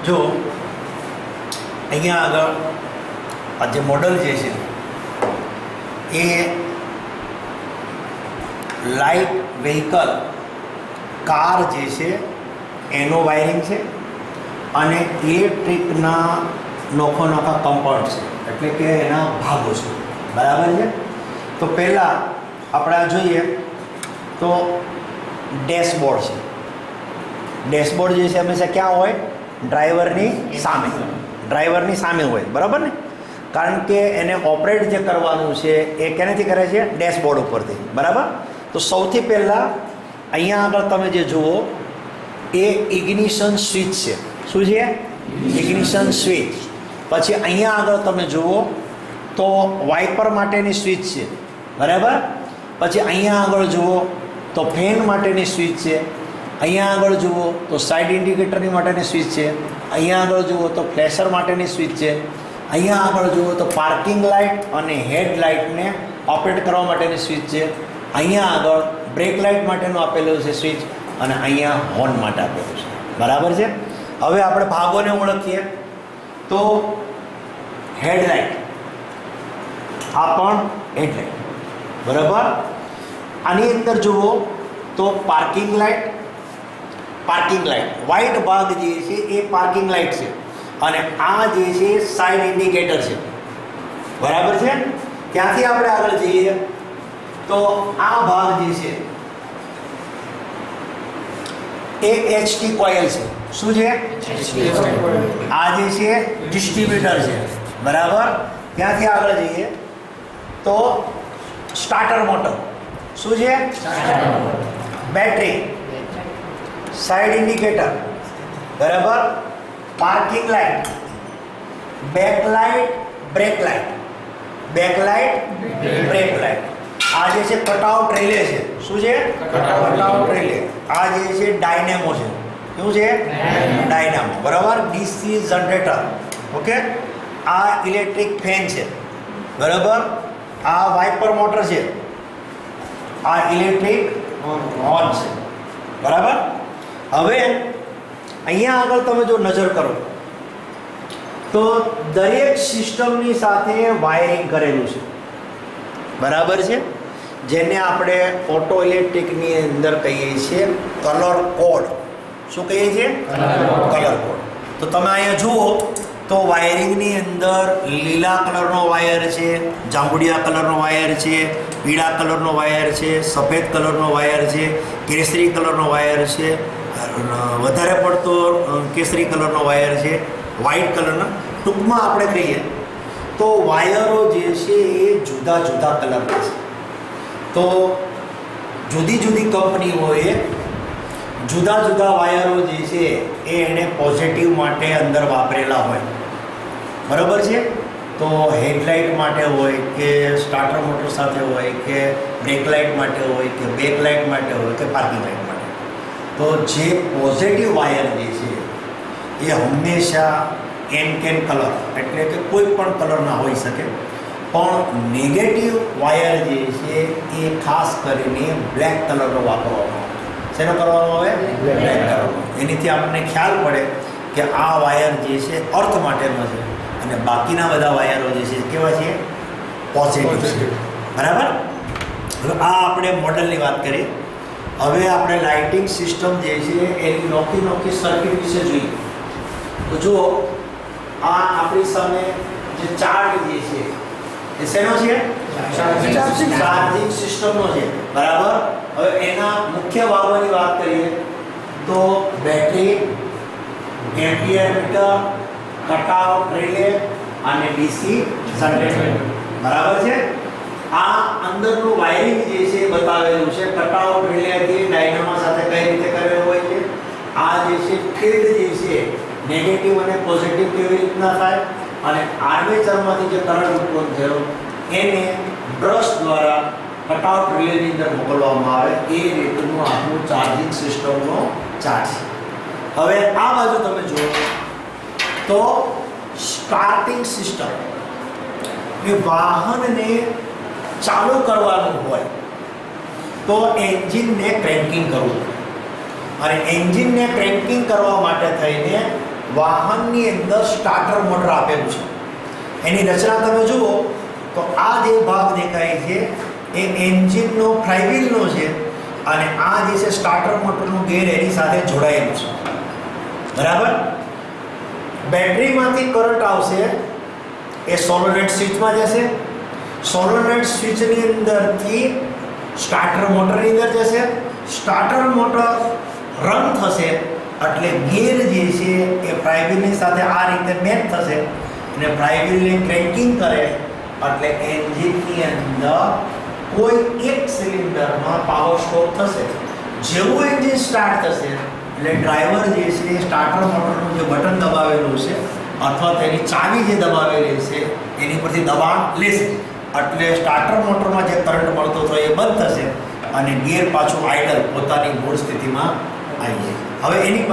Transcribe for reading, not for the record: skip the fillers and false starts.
જો અહીંયા આગળ આ જે મોડલ જે છે એ લાઇટ વ્હીકલ કાર જે છે એનું વાયરિંગ છે અને ઇલેક્ટ્રિકના નોખા કમ્પાઉન્ડ છે, એટલે કે એના ભાગો છે, બરાબર છે. તો પહેલાં આપણે જોઈએ તો ડેશબોર્ડ છે. ડેશબોર્ડ જે છે હંમેશા ક્યાં હોય? ડ્રાઈવરની સામે હોય, બરાબર ને? કારણ કે એને ઓપરેટ જે કરવાનું છે એ કેનાથી કરે છે? ડેશબોર્ડ ઉપરથી, બરાબર. તો સૌથી પહેલાં અહીંયા આગળ તમે જે જુઓ એ ઇગ્નિશન સ્વિચ છે. શું છે? Ignition switch. પછી અહીંયા આગળ તમે જુઓ તો વાઇપર માટેની સ્વિચ છે, બરાબર. પછી અહીંયા આગળ જુઓ તો ફેન માટેની સ્વિચ છે. અહીંયા આગળ જુઓ તો સાઇડ ઇન્ડિકેટરની માટેની સ્વિચ છે. અહીંયા આગળ જુઓ તો ફ્લેશર માટેની સ્વિચ છે. અહીંયા આગળ જુઓ તો પાર્કિંગ લાઇટ અને હેડ લાઇટને ઓપરેટ કરવા માટેની સ્વિચ છે. અહીંયા આગળ બ્રેક લાઇટ માટેનું આપેલું છે સ્વિચ, અને અહીંયા હોર્ન માટે આપેલું છે, બરાબર છે. હવે આપણે ભાગોને ઓળખીએ તો હેડલાઇટ, આ પણ હેડલાઇટ, બરાબર. આની અંદર જુઓ તો પાર્કિંગ લાઇટ વ્હાઇટ ભાગ જે છે એ પાર્કિંગ લાઇટ છે, અને આ જે છે સાઇડ ઇન્ડિકેટર છે, બરાબર છે. ત્યાંથી આપણે આગળ જઈએ તો આ ભાગ જે છે એ એચટી કોઇલ છે. શું છે? આ જે છે ડિસ્ટ્રીબ્યુટર છે, બરાબર. ત્યાંથી આગળ જઈએ તો સ્ટાર્ટર મોટર. શું છે? બેટરી, સાઇડ ઇન્ડિકેટર, બરાબર. Parking light, backlight, brake light, brake light. આ જે છે કટઆઉટ રિલે છે. શું છે? Cutout relay. આ જે છે ડાયનેમો છે. શું છે? ડાયનામો, બરાબર. DC generator, okay. આ ઇલેક્ટ્રિક ફેન છે, બરાબર. આ વાઇપર મોટર છે. આ ઇલેક્ટ્રિક હોર્ન છે, બરાબર. હવે અહીંયા આગળ તમે જો નજર કરો તો દરેક સિસ્ટમની સાથે વાયરિંગ કરેલું છે, બરાબર છે. જેને આપણે ઓટો ઇલેક્ટ્રિકની અંદર કહીએ છીએ કલર કોડ. શું કહીએ છીએ? Colour code. તો તમે અહીંયા જુઓ તો વાયરિંગની અંદર લીલા કલરનો વાયર છે, જાંબુડિયા કલરનો વાયર છે, પીળા કલરનો વાયર છે, સફેદ કલરનો વાયર છે, કેસરી કલરનો વાયર છે, વધારે પડતો કેસરી કલરનો વાયર છે, વ્હાઇટ કલરના. ટૂંકમાં આપણે કહીએ તો વાયરો જે છે એ જુદા જુદા કલરના છે. તો જુદી જુદી કંપનીઓએ જુદા જુદા વાયરો જે છે એ એને પોઝિટિવ માટે અંદર વાપરેલા હોય, બરાબર છે. તો હેડલાઇટ માટે હોય કે સ્ટાર્ટર મોટર સાથે હોય કે બ્રેક લાઇટ માટે હોય કે બેક લાઇટ માટે હોય કે પાર્કિંગ લાઇટ માટે. તો જે પોઝિટિવ વાયર જે છે એ હંમેશા કેન કલર, એટલે કે કોઈ પણ કલરના હોઈ શકે, પણ નેગેટિવ વાયર જે છે એ ખાસ કરીને બ્લેક કલરનો વાપરવામાં આવે. શેનો કરવામાં આવે? બ્લેક કલરનો. એનાથી આપણને ખ્યાલ પડે કે આ વાયર જે છે અર્થ માટેનો છે, અને બાકીના બધા વાયરો જે છે કેવા છે? પોઝિટિવ છે, બરાબર. હવે આ આપણે મોડલની વાત કરીએ. હવે આપણે લાઇટિંગ સિસ્ટમ જે છે એની નોખી સર્કિટ વિશે જોઈએ. તો જુઓ આ આપણી સામે જે ચાર્ટ જે છે એ શેનો છે? ચાર્જિંગ સિસ્ટમનો છે, બરાબર. હવે એના મુખ્ય ભાગોની વાત કરીએ તો battery, ampere meter, cutout relay અને ડીસી જનરેટર, બરાબર છે. આ અંદરનું વાયરિંગ જે છે એ બતાવેલું છે. કટઆઉટ રિલેથી ડાયનામો સાથે કઈ રીતે કરેલું હોય છે. આ જે છે ફિલ્ડ જે છે નેગેટિવ અને પોઝિટિવ કેવી રીતના થાય, અને આર્મેચરમાંથી જે કરંટ ઉત્પન્ન થયો એને બ્રશ દ્વારા કટઆઉટ રિલેની અંદર મોકલવામાં આવે. એ રીતનું આપણું ચાર્જિંગ સિસ્ટમનો ચાર્જ છે. હવે આ બાજુ તમે જુઓ તો સ્ટાર્ટિંગ સિસ્ટમ, એ વાહનને ચાલુ કરવાનું હોય તો એન્જિનને ક્રેન્કિંગ કરવું, અને એન્જિનને ક્રેન્કિંગ કરવા માટે થઈને વાહનની અંદર સ્ટાર્ટર મોટર આપેલું છે. એની રચના તમે જુઓ તો આ જે ભાગ દેખાય છે એ એન્જિનનો ફ્લાયવ્હીલનો છે અને આ જે છે સ્ટાર્ટર મોટરનું ગેર એની સાથે જોડાયેલું છે. બરાબર. બેટરીમાંથી કરંટ આવશે એ સોલોનોઇડ સ્વિચમાં જશે. સોલોનોઇડ સ્વિચની અંદરથી સ્ટાર્ટર મોટરની અંદર જશે. સ્ટાર્ટર મોટર રન થશે એટલે ગિયર જે છે એ ફ્લાયવ્હીલની સાથે આ રીતે મેચ થશે અને ફ્લાયવ્હીલને ક્રેન્કિંગ કરે એટલે એન્જિનની અંદર કોઈ એક સિલિન્ડરમાં પાવર સ્ટોર થશે. જેવું એન્જિન સ્ટાર્ટ થશે એટલે ડ્રાઈવર જે છે એ સ્ટાર્ટર મોટરનું જે બટન દબાવેલું છે અથવા તેની ચાવી જે દબાવેલી છે એની પરથી દબાણ લેશે એટલે સ્ટાર્ટર મોટરમાં જે કરંટ મળતો હતો એ બંધ થશે અને ગિયર પાછું આઇડલ પોતાની મૂળ સ્થિતિમાં આવી જાય. હવે એની